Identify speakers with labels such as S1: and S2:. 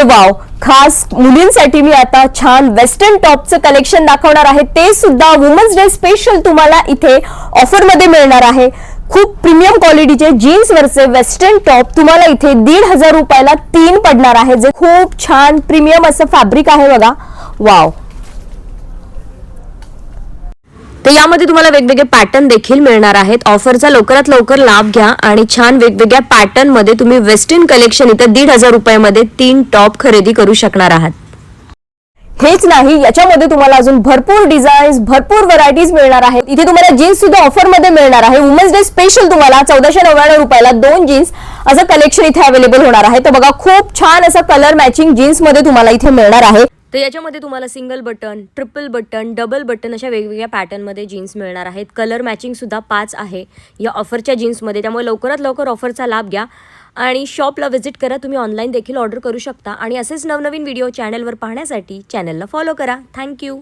S1: Wow, खास मुलींसाठी मी आता छान वेस्टर्न टॉपचं कलेक्शन दाखवणार आहे, ते सुद्धा वुमन्स डे स्पेशल तुम्हाला इथे ऑफर मध्ये मिळणार आहे। खूप प्रीमियम क्वालिटीचे जीन्स वरचे वेस्टर्न टॉप तुम्हाला इथे 1,500 रुपयाला 3 पडणार आहे, जे खूप छान प्रीमियम असं फॅब्रिक आहे बघा। वाव, तर यामध्ये तुम्हाला वेगवेगळे पॅटर्न देखील मिळणार आहेत। ऑफरचा लवकरात लवकर लाभ घ्या आणि छान वेगवेगळ्या पॅटर्न मध्ये तुम्ही वेस्टर्न कलेक्शन इथे 1,500 रुपयामध्ये 3 टॉप खरेदी करू शकणार आहात। हेच नाही, याच्यामध्ये तुम्हाला अजून भरपूर डिझाईन्स, भरपूर व्हरायटीज मिळणार आहेत। इथे तुम्हाला जीन्स सुद्धा ऑफर मध्ये मिळणार आहे। वुमन्स डे स्पेशल तुम्हाला 1499 रुपयाला 2 जीन्स असं कलेक्शन इथे अवेलेबल होणार आहे। तर बघा, खूप छान असं कलर मॅचिंग जीन्स मध्ये तुम्हाला इथे मिळणार आहे। तर याच्यामध्ये तुम्हाला single button, triple button, double button अशा वेगवेगळ्या पॅटर्नमध्ये जीन्स मिळणार आहेत। कलर मॅचिंग सुद्धा 5 आहे या ऑफरच्या जीन्समध्ये, त्यामुळे लवकरात लवकर ऑफरचा लाभ घ्या आणि शॉपला व्हिजिट करा। तुम्ही ऑनलाईन देखील ऑर्डर करू शकता आणि असेच नवनवीन व्हिडिओ चॅनलवर पाहण्यासाठी चॅनलला फॉलो करा। थँक्यू।